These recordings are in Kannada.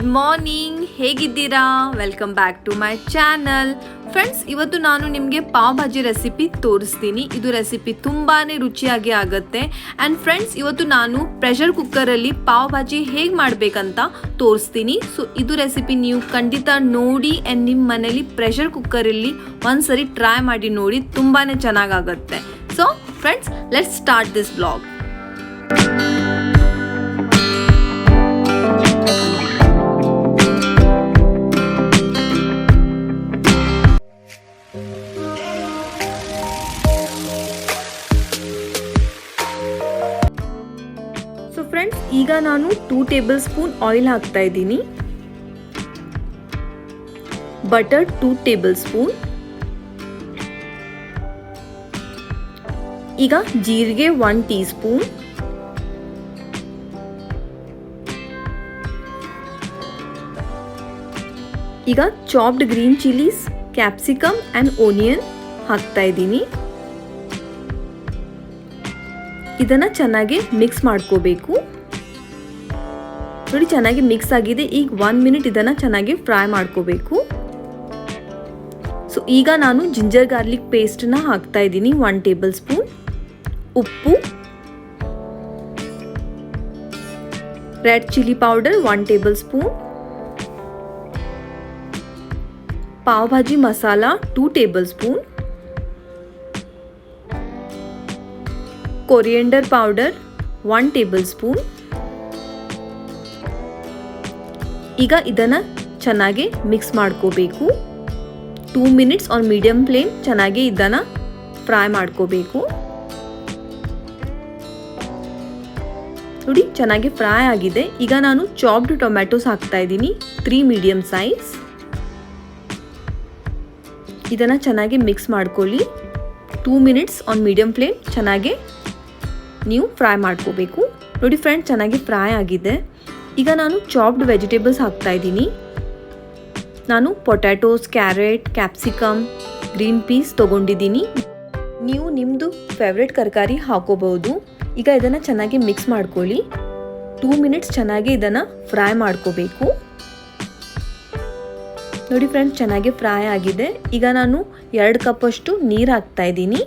ಗುಡ್ ಮಾರ್ನಿಂಗ್, ಹೇಗಿದ್ದೀರಾ? Welcome back to my channel. Friends, ಇವತ್ತು ನಾನು ನಿಮಗೆ ಪಾವ್ ಭಾಜಿ ರೆಸಿಪಿ ತೋರಿಸ್ತೀನಿ. ಇದು ರೆಸಿಪಿ ತುಂಬಾ ರುಚಿಯಾಗಿ ಆಗುತ್ತೆ. ಆ್ಯಂಡ್ ಫ್ರೆಂಡ್ಸ್, ಇವತ್ತು ನಾನು ಪ್ರೆಷರ್ ಕುಕ್ಕರಲ್ಲಿ ಪಾವ್ ಭಾಜಿ ಹೇಗೆ ಮಾಡಬೇಕಂತ ತೋರಿಸ್ತೀನಿ. ಸೊ ಇದು ರೆಸಿಪಿ ನೀವು ಖಂಡಿತ ನೋಡಿ ಆ್ಯಂಡ್ ನಿಮ್ಮ ಮನೇಲಿ ಪ್ರೆಷರ್ ಕುಕ್ಕರಲ್ಲಿ ಒಂದ್ಸರಿ ಟ್ರೈ ಮಾಡಿ ನೋಡಿ, ತುಂಬಾ ಚೆನ್ನಾಗಾಗುತ್ತೆ. So friends, let's start this blog. Friends, ಈಗ ನಾನು 2 ಟೇಬಲ್ ಸ್ಪೂನ್ ಆಯಿಲ್ ಹಾಕ್ತಾ ಇದ್ದೀನಿ. Butter 2 table spoon. ಈಗ ಜೀರಿಗೆ 1 ಟೀ ಸ್ಪೂನ್. ಈಗ chopped green chillies, capsicum and onion ಹಾಕ್ತಾ ಇದ್ದೀನಿ. ಇದನ್ನ ಚೆನ್ನಾಗಿ ಮಿಕ್ಸ್ ಮಾಡ್ಕೋಬೇಕು. ನೋಡಿ, ಚೆನ್ನಾಗಿ ಮಿಕ್ಸ್ ಆಗಿದೆ. ಈಗ 1 ಮಿನಿಟ್ ಇದನ್ನ ಚೆನ್ನಾಗಿ ಫ್ರೈ ಮಾಡ್ಕೋಬೇಕು. ಸೊ ಈಗ ನಾನು ಜಿಂಜರ್ ಗಾರ್ಲಿಕ್ ಪೇಸ್ಟ್ನ ಹಾಕ್ತಾ ಇದ್ದೀನಿ 1 ಟೇಬಲ್ ಸ್ಪೂನ್. ಉಪ್ಪು, red chilli powder 1 table spoon. Pav bhaji masala 2 table spoon. Coriander powder 1 table spoon. ಈಗ ಇದನ್ನ ಚೆನ್ನಾಗಿ ಮಿಕ್ಸ್ ಮಾಡ್ಕೋಬೇಕು. 2 ಮಿನಿಟ್ಸ್ ಆನ್ ಮೀಡಿಯಂ ಫ್ಲೇಮ್ ಚೆನ್ನಾಗಿ ಇದನ್ನ ಫ್ರೈ ಮಾಡ್ಕೋಬೇಕು. ನೋಡಿ, ಚೆನ್ನಾಗಿ ಫ್ರೈ ಆಗಿದೆ. ಈಗ ನಾನು ಚಾಪ್ಡ್ ಟೊಮ್ಯಾಟೋಸ್ ಹಾಕ್ತಾ ಇದ್ದೀನಿ 3 ಮೀಡಿಯಂ ಸೈಜ್. ಇದನ್ನ ಚೆನ್ನಾಗಿ ಮಿಕ್ಸ್ ಮಾಡ್ಕೊಳ್ಳಿ. 2 ಮಿನಿಟ್ಸ್ ಆನ್ ಮೀಡಿಯಂ ಫ್ಲೇಮ್ ಚೆನ್ನಾಗಿ ನೀವು ಫ್ರೈ ಮಾಡ್ಕೋಬೇಕು. ನೋಡಿ ಫ್ರೆಂಡ್ಸ್, ಚೆನ್ನಾಗಿ ಫ್ರೈ ಆಗಿದೆ. ಈಗ ನಾನು ಚಾಪ್ಡ್ ವೆಜಿಟೇಬಲ್ಸ್ ಹಾಕ್ತಾ ಇದ್ದೀನಿ. ನಾನು potatoes, carrot, capsicum, green piece ತೊಗೊಂಡಿದ್ದೀನಿ. ನೀವು ನಿಮ್ಮದು ಫೇವ್ರೆಟ್ ತರಕಾರಿ ಹಾಕೋಬಹುದು. ಈಗ ಇದನ್ನು ಚೆನ್ನಾಗಿ ಮಿಕ್ಸ್ ಮಾಡ್ಕೊಳ್ಳಿ. 2 ಮಿನಿಟ್ಸ್ ಚೆನ್ನಾಗಿ ಇದನ್ನು ಫ್ರೈ ಮಾಡ್ಕೋಬೇಕು. ನೋಡಿ ಫ್ರೆಂಡ್ಸ್, ಚೆನ್ನಾಗಿ ಫ್ರೈ ಆಗಿದೆ. ಈಗ ನಾನು 2 ಕಪ್ಪಷ್ಟು ನೀರು ಹಾಕ್ತಾ ಇದ್ದೀನಿ.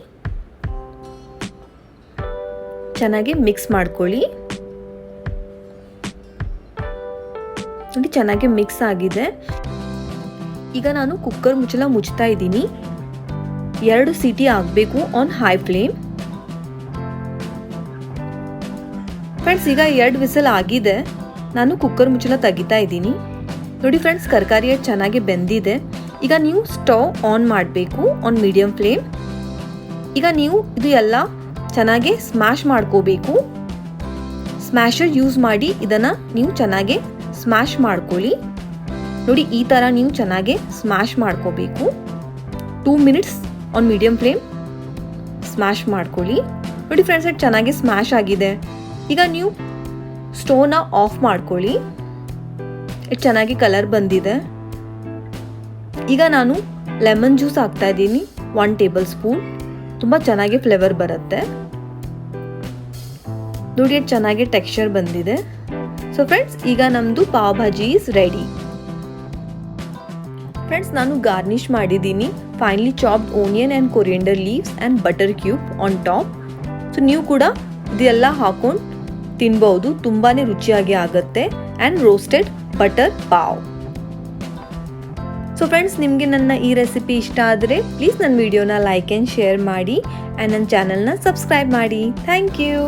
ಚೆನ್ನಾಗಿ ಮಿಕ್ಸ್ ಮಾಡ್ಕೊಳ್ಳಿ. ನೋಡಿ, ಚೆನ್ನಾಗಿ ಮಿಕ್ಸ್ ಆಗಿದೆ. ಈಗ ನಾನು ಕುಕ್ಕರ್ ಮುಚ್ಚಳ ಮುಚ್ತಾ ಇದ್ದೀನಿ. 2 ಸೀಟಿ ಆಗಬೇಕು ಆನ್ ಹೈ ಫ್ಲೇಮ್. ಫ್ರೆಂಡ್ಸ್, ಈಗ 2 ವಿಸಲ್ ಆಗಿದೆ. ನಾನು ಕುಕ್ಕರ್ ಮುಚ್ಚಳ ತೆಗಿತಾ ಇದ್ದೀನಿ. ನೋಡಿ ಫ್ರೆಂಡ್ಸ್, ತರಕಾರಿ ಚೆನ್ನಾಗಿ ಬೆಂದಿದೆ. ಈಗ ನೀವು ಸ್ಟವ್ ಆನ್ ಮಾಡಬೇಕು ಆನ್ ಮೀಡಿಯಂ ಫ್ಲೇಮ್. ಈಗ ನೀವು ಇದು ಎಲ್ಲ ಚೆನ್ನಾಗಿ ಸ್ಮ್ಯಾಶ್ ಮಾಡ್ಕೋಬೇಕು. ಸ್ಮ್ಯಾಶರ್ ಯೂಸ್ ಮಾಡಿ ಇದನ್ನು ನೀವು ಚೆನ್ನಾಗಿ ಸ್ಮ್ಯಾಶ್ ಮಾಡ್ಕೊಳ್ಳಿ. ನೋಡಿ, ಈ ಥರ ನೀವು ಚೆನ್ನಾಗಿ ಸ್ಮ್ಯಾಶ್ ಮಾಡ್ಕೋಬೇಕು. 2 minutes on medium flame smash ಮಾಡ್ಕೊಳ್ಳಿ. ನೋಡಿ ಫ್ರೆಂಡ್ಸ್, ಇದು ಚೆನ್ನಾಗಿ ಸ್ಮ್ಯಾಶ್ ಆಗಿದೆ. ಈಗ ನೀವು ಸ್ಟವ್ನ ಆಫ್ ಮಾಡ್ಕೊಳ್ಳಿ. ಇದು ಚೆನ್ನಾಗಿ ಕಲರ್ ಬಂದಿದೆ. ಈಗ ನಾನು ಲೆಮನ್ ಜ್ಯೂಸ್ ಹಾಕ್ತಾ ಇದ್ದೀನಿ 1 ಟೇಬಲ್ ಸ್ಪೂನ್. ತುಂಬ ಚೆನ್ನಾಗಿ ಫ್ಲೇವರ್ ಬರುತ್ತೆ. ನೋಡಿ, ಇದು ಚೆನ್ನಾಗಿ ಟೆಕ್ಸ್ಚರ್ ಬಂದಿದೆ. ಸೊ ಫ್ರೆಂಡ್ಸ್, ಈಗ ನಮ್ಮದು pav bhaji is ready. Friends, ನಾನು ಗಾರ್ನಿಷ್ ಮಾಡಿದ್ದೀನಿ finely chopped onion and coriander leaves and butter cube on top. So ನೀವು ಕೂಡ ಇದೆಲ್ಲ ಹಾಕೊಂಡು ತಿನ್ಬೋದು. ತುಂಬಾ ರುಚಿಯಾಗಿ ಆಗುತ್ತೆ. And roasted butter pav. So friends, ನಿಮಗೆ ನನ್ನ ಈ ರೆಸಿಪಿ ಇಷ್ಟ ಆದರೆ ಪ್ಲೀಸ್ ನನ್ನ ವಿಡಿಯೋನ ಲೈಕ್ ಆ್ಯಂಡ್ ಶೇರ್ ಮಾಡಿ ಆ್ಯಂಡ್ ನನ್ನ ಚಾನಲ್ನ ಸಬ್ಸ್ಕ್ರೈಬ್ ಮಾಡಿ. Thank you.